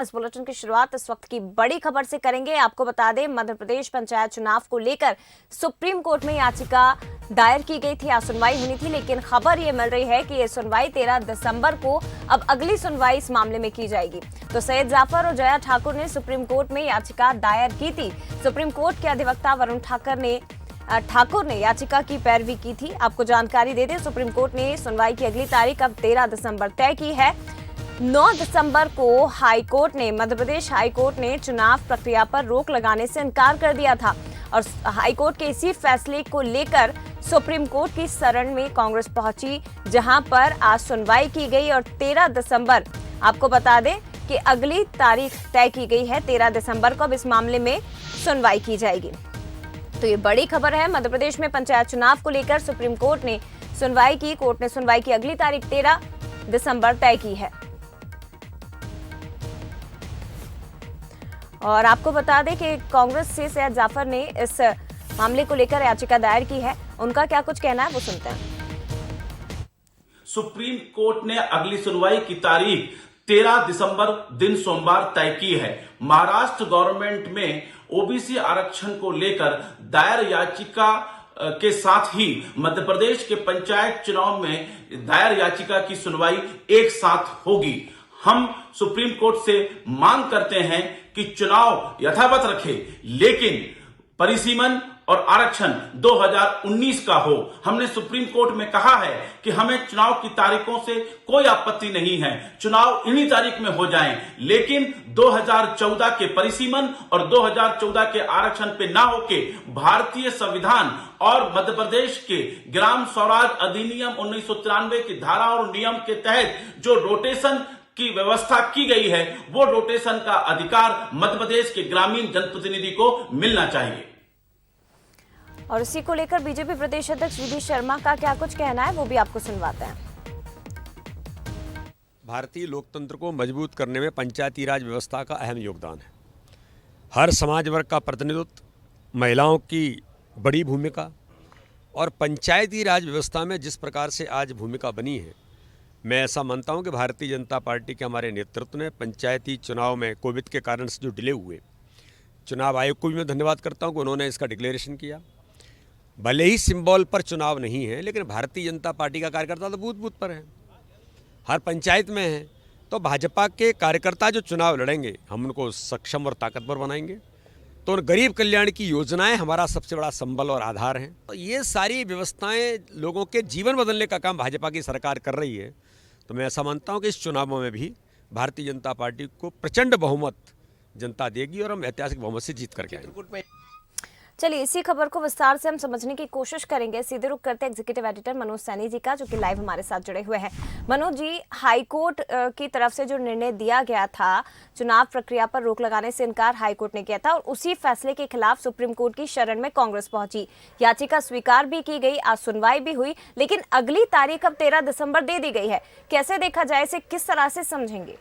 इस बुलेटिन की शुरुआत इस वक्त की बड़ी खबर से करेंगे। आपको बता दें, मध्य प्रदेश पंचायत चुनाव को लेकर सुप्रीम कोर्ट में याचिका दायर की गई थी। आज सुनवाई होनी थी, लेकिन खबर ये मिल रही है कि ये सुनवाई 13 दिसंबर को अब अगली सुनवाई इस मामले में की जाएगी। तो सैयद जाफर और जया ठाकुर ने सुप्रीम कोर्ट में याचिका दायर की थी। सुप्रीम कोर्ट के अधिवक्ता वरुण ठाकुर ने याचिका की पैरवी की थी। आपको जानकारी दे दें, सुप्रीम कोर्ट ने सुनवाई की अगली तारीख अब 13 दिसंबर तय की है। 9 दिसंबर को मध्य प्रदेश हाई कोर्ट ने चुनाव प्रक्रिया पर रोक लगाने से इनकार कर दिया था और हाई कोर्ट के इसी फैसले को लेकर सुप्रीम कोर्ट की शरण में कांग्रेस पहुंची, जहां पर आज सुनवाई की गई और 13 दिसंबर आपको बता दें कि अगली तारीख तय की गई है। 13 दिसंबर को अब इस मामले में सुनवाई की जाएगी। तो ये बड़ी खबर है। मध्य प्रदेश में पंचायत चुनाव को लेकर सुप्रीम कोर्ट ने सुनवाई की। कोर्ट ने सुनवाई की अगली तारीख 13 दिसंबर तय की है। और आपको बता दें कि कांग्रेस से सैयद जाफर ने इस मामले को लेकर याचिका दायर की है। उनका क्या कुछ कहना है वो सुनते हैं। सुप्रीम कोर्ट ने अगली सुनवाई की तारीख 13 दिसंबर दिन सोमवार तय की है। महाराष्ट्र गवर्नमेंट में ओबीसी आरक्षण को लेकर दायर याचिका के साथ ही मध्य प्रदेश के पंचायत चुनाव में दायर याचिका की सुनवाई एक साथ होगी। हम सुप्रीम कोर्ट से मांग करते हैं कि चुनाव यथावत रखे, लेकिन परिसीमन और आरक्षण 2019 का हो। हमने सुप्रीम कोर्ट में कहा है कि हमें चुनाव की तारीखों से कोई आपत्ति नहीं है, चुनाव इन्हीं तारीख में हो जाएं, लेकिन 2014 के परिसीमन और 2014 के आरक्षण पे ना होके भारतीय संविधान और मध्य प्रदेश के ग्राम स्वराज अधिनियम 1993 की धारा और नियम के तहत जो रोटेशन की व्यवस्था की गई है, वो रोटेशन का अधिकार मध्य प्रदेश के ग्रामीण जनप्रतिनिधि को मिलना चाहिए। और इसी को लेकर बीजेपी प्रदेश अध्यक्ष वी शर्मा का क्या कुछ कहना है वो भी आपको सुनवाते हैं। भारतीय लोकतंत्र को मजबूत करने में पंचायती राज व्यवस्था का अहम योगदान है। हर समाज वर्ग का प्रतिनिधित्व, महिलाओं की बड़ी भूमिका और पंचायती राज व्यवस्था में जिस प्रकार से आज भूमिका बनी है, मैं ऐसा मानता हूं कि भारतीय जनता पार्टी के हमारे नेतृत्व ने पंचायती चुनाव में कोविड के कारण से जो डिले हुए, चुनाव आयोग को भी मैं धन्यवाद करता हूं कि उन्होंने इसका डिक्लेरेशन किया। भले ही सिंबल पर चुनाव नहीं है, लेकिन भारतीय जनता पार्टी का कार्यकर्ता तो बूथ बूथ पर है, हर पंचायत में है। तो भाजपा के कार्यकर्ता जो चुनाव लड़ेंगे, हम उनको सक्षम और ताकतवर बनाएंगे। तो गरीब कल्याण की योजनाएं हमारा सबसे बड़ा संबल और आधार हैं। तो ये सारी व्यवस्थाएं लोगों के जीवन बदलने का काम भाजपा की सरकार कर रही है। तो मैं ऐसा मानता हूं कि इस चुनावों में भी भारतीय जनता पार्टी को प्रचंड बहुमत जनता देगी और हम ऐतिहासिक बहुमत से जीत करके आएंगे। चलिए, इसी खबर को विस्तार से हम समझने की कोशिश करेंगे। सीधे रुख करते हैं एग्जीक्यूटिव एडिटर मनोज सैनी जी का, जो कि लाइव हमारे साथ जुड़े हुए हैं। मनोज जी, हाईकोर्ट की तरफ से जो निर्णय दिया गया था, चुनाव प्रक्रिया पर रोक लगाने से इनकार हाईकोर्ट ने किया था और उसी फैसले के खिलाफ सुप्रीम कोर्ट की शरण में कांग्रेस पहुंची। याचिका स्वीकार भी की गई, आज सुनवाई भी हुई, लेकिन अगली तारीख अब 13 दिसंबर दे दी गई है। कैसे देखा जाए, इसे किस तरह से समझेंगे?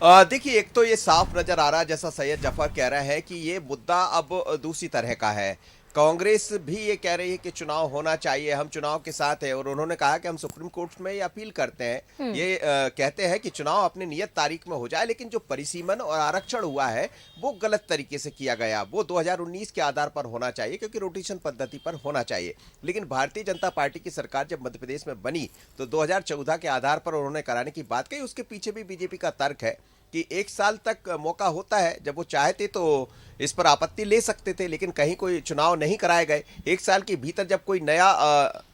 देखिए, एक तो ये साफ नजर आ रहा है, जैसा सैयद जफर कह रहा है, कि ये मुद्दा अब दूसरी तरह का है। कांग्रेस भी ये कह रही है कि चुनाव होना चाहिए, हम चुनाव के साथ है, और उन्होंने कहा कि हम सुप्रीम कोर्ट में ये अपील करते हैं, ये कहते हैं कि चुनाव अपनी नियत तारीख में हो जाए, लेकिन जो परिसीमन और आरक्षण हुआ है वो गलत तरीके से किया गया। वो 2019 के आधार पर होना चाहिए, क्योंकि रोटेशन पद्धति पर होना चाहिए। लेकिन भारतीय जनता पार्टी की सरकार जब मध्य प्रदेश में बनी तो 2014 के आधार पर उन्होंने कराने की बात कही। उसके पीछे भी बीजेपी का तर्क है कि 1 साल तक मौका होता है, जब वो चाहते तो इस पर आपत्ति ले सकते थे, लेकिन कहीं कोई चुनाव नहीं कराए गए। 1 साल के भीतर जब कोई नया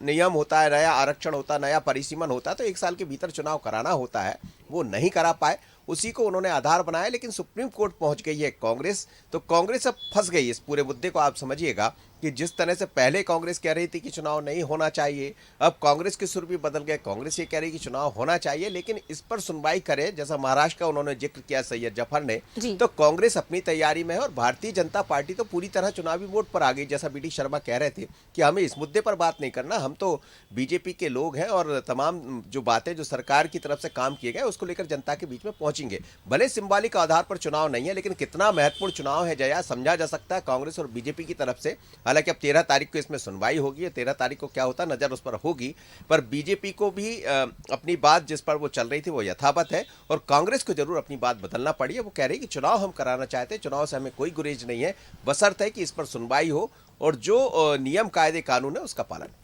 नियम होता है, नया आरक्षण होता है, नया परिसीमन होता है, तो 1 साल के भीतर चुनाव कराना होता है, वो नहीं करा पाए। उसी को उन्होंने आधार बनाया। लेकिन सुप्रीम कोर्ट पहुंच गई है कांग्रेस, तो कांग्रेस अब फंस गई इस पूरे मुद्दे को। आप समझिएगा कि जिस तरह से पहले कांग्रेस कह रही थी कि चुनाव नहीं होना चाहिए, अब कांग्रेस के सुर भी बदल गए। कांग्रेस ये कह रही कि चुनाव होना चाहिए, लेकिन इस पर सुनवाई करे, जैसा महाराष्ट्र का उन्होंने जिक्र किया सैयद जफर ने, तो कांग्रेस अपनी तैयारी में है और भारतीय जनता पार्टी तो पूरी तरह चुनावी मोड पर आ गई। जैसा बीडी शर्मा कह रहे थे कि हमें इस मुद्दे पर बात नहीं करना, हम तो बीजेपी के लोग हैं और तमाम जो बातें जो सरकार की तरफ से काम किए गए उसको लेकर जनता के बीच में पहुंचेंगे। भले सिंबॉलिक आधार पर चुनाव नहीं है, लेकिन कितना महत्वपूर्ण चुनाव है जया, समझा जा सकता है कांग्रेस और बीजेपी की तरफ से। हालांकि अब 13 तारीख को इसमें सुनवाई होगी, 13 तारीख को क्या होता नजर उस पर होगी, पर बीजेपी को भी अपनी बात जिस पर वो चल रही थी वो यथावत है, और कांग्रेस को जरूर अपनी बात बदलना पड़ी है। वो कह रही है कि चुनाव हम कराना चाहते हैं, चुनाव से हमें कोई गुरेज नहीं है, बशर्ते है कि इस पर सुनवाई हो और जो नियम कायदे कानून है उसका पालन।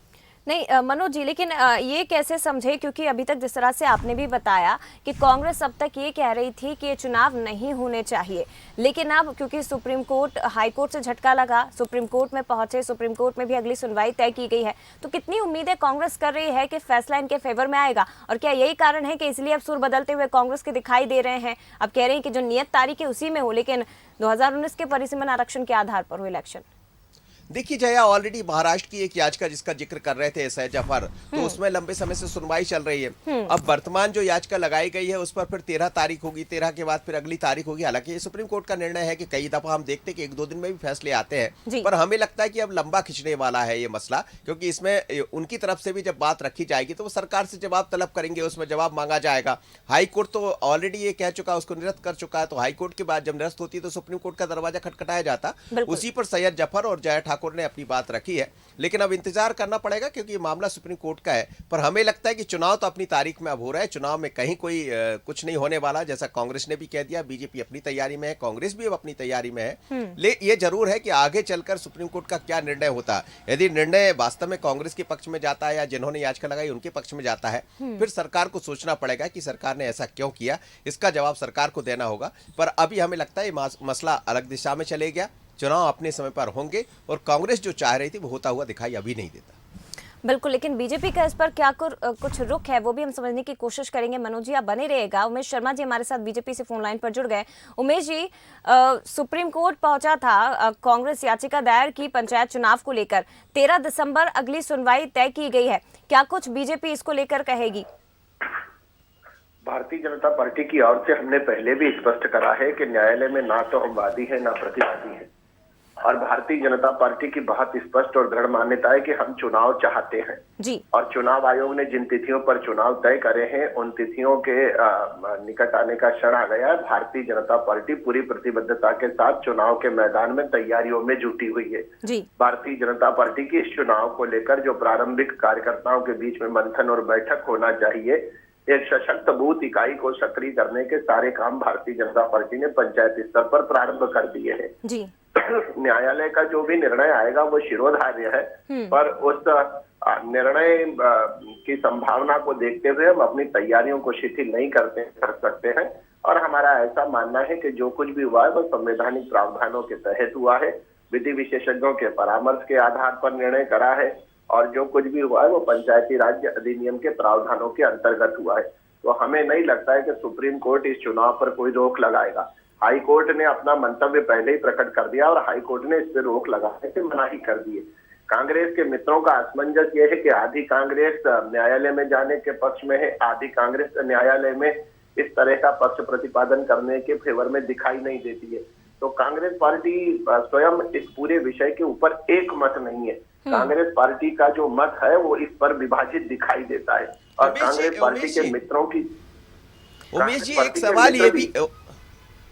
नहीं मनोज जी, लेकिन ये कैसे समझे, क्योंकि अभी तक जिस तरह से आपने भी बताया कि कांग्रेस अब तक ये कह रही थी कि ये चुनाव नहीं होने चाहिए, लेकिन अब क्योंकि सुप्रीम कोर्ट, हाई कोर्ट से झटका लगा, सुप्रीम कोर्ट में पहुंचे, सुप्रीम कोर्ट में भी अगली सुनवाई तय की गई है, तो कितनी उम्मीदें कांग्रेस कर रही है कि फैसला इनके फेवर में आएगा? और क्या यही कारण है कि इसलिए अब सुर बदलते हुए कांग्रेस के दिखाई दे रहे हैं? अब कह रहे हैं कि जो नियत तारीख है उसी में हो, लेकिन 2019 के परिसीमन आरक्षण के आधार पर हो इलेक्शन। देखिए जया, ऑलरेडी महाराष्ट्र की एक याचिका जिसका जिक्र कर रहे थे सैयद जफर, तो उसमें लंबे समय से सुनवाई चल रही है। अब वर्तमान जो याचिका लगाई गई है उस पर फिर 13 तारीख होगी, 13 के बाद फिर अगली तारीख होगी। हालांकि ये सुप्रीम कोर्ट का निर्णय है कि कई दफा हम देखते हैं कि 1-2 दिन में भी फैसले आते हैं, पर हमें लगता है कि अब लंबा खिंचने वाला है ये मसला, क्योंकि इसमें उनकी तरफ से भी जब बात रखी जाएगी तो वो सरकार से जवाब तलब करेंगे, उसमें जवाब मांगा जाएगा। हाई कोर्ट तो ऑलरेडी ये कह चुका, उसको निरस्त कर चुका है, तो हाई कोर्ट के बाद जब निरस्त होती है तो सुप्रीम कोर्ट का दरवाजा खटखटाया जाता। उसी पर सैयद जफर और जया ठाकुर ने अपनी बात रखी है, लेकिन अब इंतजार करना पड़ेगा क्योंकि ये मामला सुप्रीम कोर्ट का है। पर हमें लगता है कि चुनाव तो अपनी तारीख में अब हो रहा है, चुनाव में कहीं कोई कुछ नहीं होने वाला, जैसा कांग्रेस ने भी कह दिया। बीजेपी अपनी तैयारी में है, कांग्रेस भी अब अपनी तैयारी में है। ये जरूर है कि आगे चलकर सुप्रीम कोर्ट का क्या निर्णय होता है। यदि निर्णय वास्तव में कांग्रेस के पक्ष में जाता है या जिन्होंने याचिका लगाई उनके पक्ष में जाता है, फिर सरकार को सोचना पड़ेगा कि सरकार ने ऐसा क्यों किया, इसका जवाब सरकार को देना होगा। पर अभी हमें लगता है ये मसला अलग दिशा में चले गया, चुनाव अपने समय पर होंगे, और कांग्रेस जो चाह रही थी वो होता हुआ दिखाई अभी नहीं देता। बिल्कुल, लेकिन बीजेपी का इस पर क्या कुछ रुख है वो भी हम समझने की कोशिश करेंगे। मनोज जी आप बने रहिएगा। उमेश शर्मा जी हमारे साथ बीजेपी से फोन लाइन पर जुड़ गए। उमेश जी, सुप्रीम कोर्ट पहुंचा था, कांग्रेस याचिका दायर की पंचायत चुनाव को लेकर, 13 दिसंबर अगली सुनवाई तय की गई है, क्या कुछ बीजेपी इसको लेकर कहेगी? भारतीय जनता पार्टी की ओर से हमने पहले भी स्पष्ट करा है कि न्यायालय में ना तो हम वादी है ना प्रतिवादी है, और भारतीय जनता पार्टी की बहुत स्पष्ट और दृढ़ मान्यता है कि हम चुनाव चाहते हैं जी। और चुनाव आयोग ने जिन तिथियों पर चुनाव तय करे हैं उन तिथियों के निकट आने का क्षण आ गया है। भारतीय जनता पार्टी पूरी प्रतिबद्धता के साथ चुनाव के मैदान में तैयारियों में जुटी हुई है जी। भारतीय जनता पार्टी की इस चुनाव को लेकर जो प्रारंभिक कार्यकर्ताओं के बीच में मंथन और बैठक होना चाहिए, एक सशक्त बूथ इकाई को सक्रिय करने के सारे काम भारतीय जनता पार्टी ने पंचायत स्तर पर प्रारंभ कर दिए हैं जी। न्यायालय का जो भी निर्णय आएगा वो शिरोधार्य है, पर उस निर्णय की संभावना को देखते हुए हम अपनी तैयारियों को शिथिल नहीं कर सकते हैं, और हमारा ऐसा मानना है कि जो कुछ भी हुआ है वो संवैधानिक प्रावधानों के तहत हुआ है, विधि विशेषज्ञों के परामर्श के आधार पर निर्णय करा है, और जो कुछ भी हुआ है वो पंचायती राज अधिनियम के प्रावधानों के अंतर्गत हुआ है। तो हमें नहीं लगता है कि सुप्रीम कोर्ट इस चुनाव पर कोई रोक लगाएगा। हाई कोर्ट ने अपना मंतव्य पहले ही प्रकट कर दिया और हाई कोर्ट ने इस पर रोक लगाने से मनाही कर दी है। कांग्रेस के मित्रों का असमंजस ये है कि आधी कांग्रेस न्यायालय में जाने के पक्ष में है, आधी कांग्रेस न्यायालय में इस तरह का पक्ष प्रतिपादन करने के फेवर में दिखाई नहीं देती है। तो कांग्रेस पार्टी स्वयं इस पूरे विषय के ऊपर एक मत नहीं है। कांग्रेस पार्टी का जो मत है वो इस पर विभाजित दिखाई देता है, और कांग्रेस पार्टी के मित्रों की उमेश जी एक सवाल ये भी,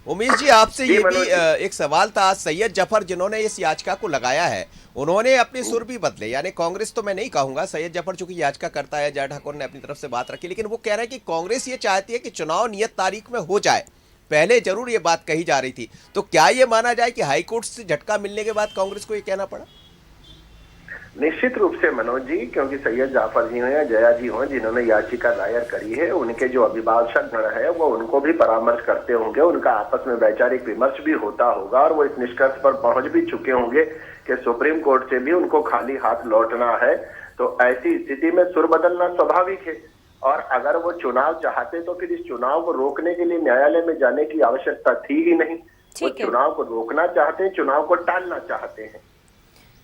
उमेश जी आपसे ये भी एक सवाल था। सैयद जफर जिन्होंने इस याचिका को लगाया है उन्होंने अपने सुर भी बदले, यानी कांग्रेस तो मैं नहीं कहूंगा, सैयद जफर चूंकि याचिका करता है, जया ठाकुर ने अपनी तरफ से बात रखी, लेकिन वो कह रहे हैं कि कांग्रेस ये चाहती है कि चुनाव नियत तारीख में हो जाए। पहले जरूर ये बात कही जा रही थी, तो क्या ये माना जाए कि हाईकोर्ट से झटका मिलने के बाद कांग्रेस को ये कहना पड़ा? निश्चित रूप से मनोज जी, क्योंकि सैयद जाफर जी हो या जया जी हो जिन्होंने याचिका दायर करी है, उनके जो अभिभाषक गण है वो उनको भी परामर्श करते होंगे, उनका आपस में वैचारिक विमर्श भी होता होगा, और वो इस निष्कर्ष पर पहुंच भी चुके होंगे कि सुप्रीम कोर्ट से भी उनको खाली हाथ लौटना है। तो ऐसी स्थिति में सुर बदलना स्वाभाविक है, और अगर वो चुनाव चाहते तो फिर इस चुनाव को रोकने के लिए न्यायालय में जाने की आवश्यकता थी ही नहीं। वो चुनाव को रोकना चाहते हैं, चुनाव को टालना चाहते हैं।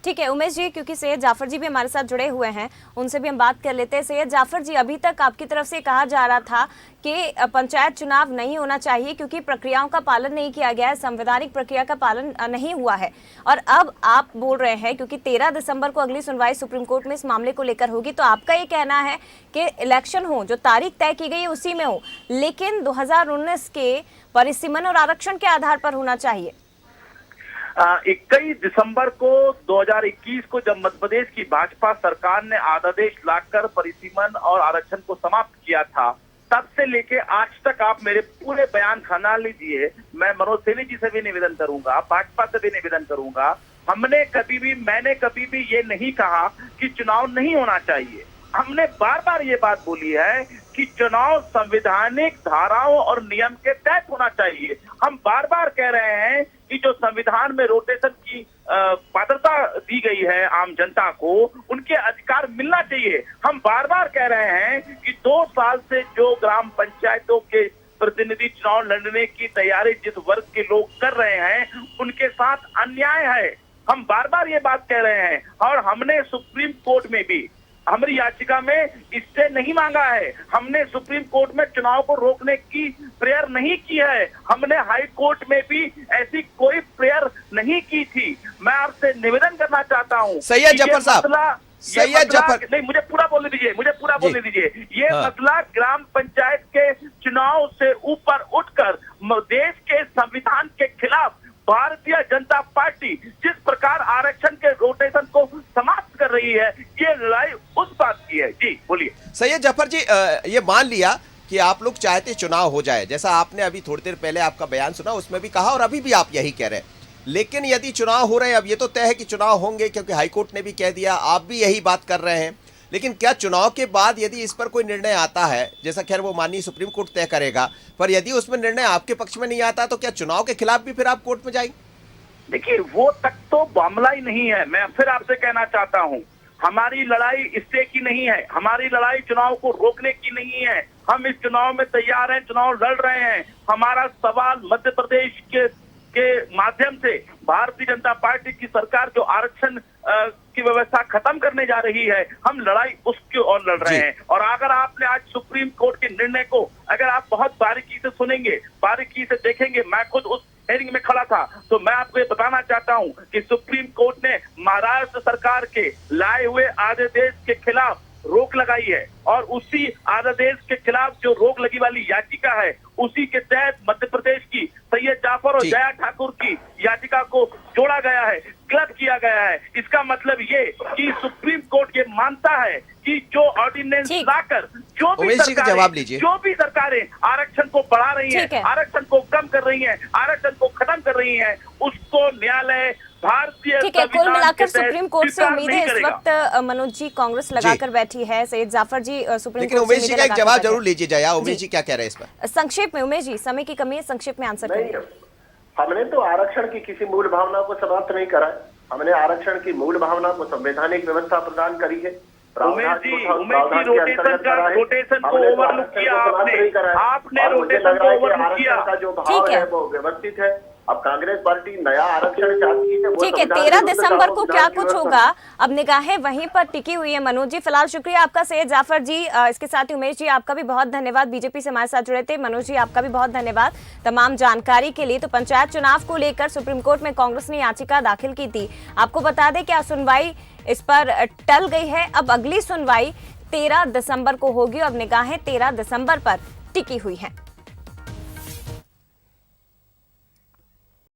ठीक है उमेश जी, क्योंकि सैयद जाफर जी भी हमारे साथ जुड़े हुए हैं, उनसे भी हम बात कर लेते हैं। सैयद जाफर जी, अभी तक आपकी तरफ से कहा जा रहा था कि पंचायत चुनाव नहीं होना चाहिए क्योंकि प्रक्रियाओं का पालन नहीं किया गया है, संवैधानिक प्रक्रिया का पालन नहीं हुआ है, और अब आप बोल रहे हैं क्योंकि 13 दिसंबर को अगली सुनवाई सुप्रीम कोर्ट में इस मामले को लेकर होगी, तो आपका ये कहना है कि इलेक्शन हो, जो तारीख तय की गई है उसी में हो, लेकिन 2019 के परिसीमन और आरक्षण के आधार पर होना चाहिए। 21 दिसंबर को 2021 को जब मध्य प्रदेश की भाजपा सरकार ने अध्यादेश लाकर परिसीमन और आरक्षण को समाप्त किया था, तब से लेके आज तक आप मेरे पूरे बयान खंगाल लीजिए। मैं मनोज सिन्हा जी से भी निवेदन करूंगा, भाजपा से भी निवेदन करूंगा, मैंने कभी भी ये नहीं कहा कि चुनाव नहीं होना चाहिए। हमने बार बार ये बात बोली है कि चुनाव संवैधानिक धाराओं और नियम के तहत होना चाहिए। हम बार बार कह रहे हैं कि जो संविधान में रोटेशन की पात्रता दी गई है आम जनता को, उनके अधिकार मिलना चाहिए। हम बार बार कह रहे हैं कि 2 साल से जो ग्राम पंचायतों के प्रतिनिधि चुनाव लड़ने की तैयारी जिस वर्ग के लोग कर रहे हैं, उनके साथ अन्याय है। हम बार बार ये बात कह रहे हैं और हमने सुप्रीम कोर्ट में भी हमारी याचिका में इससे नहीं मांगा है। हमने सुप्रीम कोर्ट में चुनाव को रोकने की प्रेयर नहीं की है। हमने हाई कोर्ट में भी ऐसी कोई प्रेयर नहीं की थी। मैं आपसे निवेदन करना चाहता हूँ सैयद जफर साहब, सैयद जफर, नहीं, मुझे पूरा बोलने दीजिए। ये मसला ग्राम पंचायत के चुनाव से ऊपर उठकर देश के संविधान के खिलाफ भारतीय जनता पार्टी जिस प्रकार आरक्षण के रोटेशन को समाप्त कर रही है, ये लड़ाई उस बात की है। जी बोलिए। सैयद जफर जी, ये मान लिया कि आप लोग चाहते चुनाव हो जाए, जैसा आपने अभी थोड़ी देर पहले आपका बयान सुना उसमें भी कहा और अभी भी आप यही कह रहे हैं, लेकिन यदि चुनाव हो रहे हैं, अब ये तो तय है कि चुनाव होंगे क्योंकि हाईकोर्ट ने भी कह दिया, आप भी यही बात कर रहे हैं, लेकिन क्या चुनाव के बाद यदि इस पर कोई निर्णय आता है, जैसा खैर वो माननीय सुप्रीम कोर्ट तय करेगा, पर यदि उसमें निर्णय आपके पक्ष में नहीं आता तो क्या चुनाव के खिलाफ भी फिर आप कोर्ट में जाएंगे? देखिए, वो तक तो मामला ही नहीं है। मैं फिर आपसे कहना चाहता हूँ, हमारी लड़ाई इससे की नहीं है, हमारी लड़ाई चुनाव को रोकने की नहीं है। हम इस चुनाव में तैयार हैं, चुनाव लड़ रहे हैं। हमारा सवाल मध्य प्रदेश के माध्यम से भारतीय जनता पार्टी की सरकार जो आरक्षण की व्यवस्था खत्म करने जा रही है, हम लड़ाई उसकी ओर लड़ रहे हैं। और अगर आपने आज सुप्रीम कोर्ट के निर्णय को अगर आप बहुत बारीकी से सुनेंगे, बारीकी से देखेंगे, मैं खुद उस हेयरिंग में खड़ा था, तो मैं आपको ये बताना चाहता हूं कि सुप्रीम कोर्ट ने महाराष्ट्र सरकार के लाए हुए आदेश के खिलाफ रोक लगाई है और उसी आदेश के खिलाफ जो रोक लगी वाली याचिका है, उसी के तहत मध्य प्रदेश की सैयद जाफर और जया ठाकुर की याचिका को जोड़ा गया है, क्लब किया गया है। इसका मतलब ये कि सुप्रीम कोर्ट ये मानता है कि जो ऑर्डिनेंस लाकर जो भी सरकारें आरक्षण को बढ़ा रही हैं, आरक्षण को कम कर रही हैं, आरक्षण को खत्म कर रही हैं, उसको न्यायालय भारतीय ठीक है। कुल मिलाकर सुप्रीम कोर्ट से उम्मीद है इस वक्त मनोज जी कांग्रेस लगाकर बैठी है, सैयद जाफर जी सुप्रीम कोर्ट से उमेश जी का एक जवाब जरूर लीजिए जाए। उमेश जी क्या कह रहे हैं इस पर संक्षेप में? उमेश जी, समय की कमी है, संक्षेप में आंसर करिए। हमने तो आरक्षण की किसी मूल भावना को समाप्त नहीं करा है। हमने आरक्षण की मूल भावना को संवैधानिक व्यवस्था प्रदान करी है। उमेश जी रोटेशन को ओवरलुक किया आपने रोटेशन को ओवरलुक किया। का जो भाव है वो व्यवस्थित है। अब कांग्रेस पार्टी नया आरक्षण चाहती है। ठीक है, 13 दिसंबर को क्या कुछ होगा, अब निगाहें वहीं पर टिकी हुई है। मनोज जी, फिलहाल शुक्रिया आपका। सैयद जाफर जी, इसके साथ ही उमेश जी आपका भी बहुत धन्यवाद, बीजेपी से हमारे साथ जुड़े थे। मनोज जी आपका भी बहुत धन्यवाद तमाम जानकारी के लिए। तो पंचायत चुनाव को लेकर सुप्रीम कोर्ट में कांग्रेस ने याचिका दाखिल की थी। आपको बता दें क्या सुनवाई इस पर टल गई है। अब अगली सुनवाई 13 दिसंबर को होगी और निगाहें 13 दिसंबर पर टिकी हुई हैं।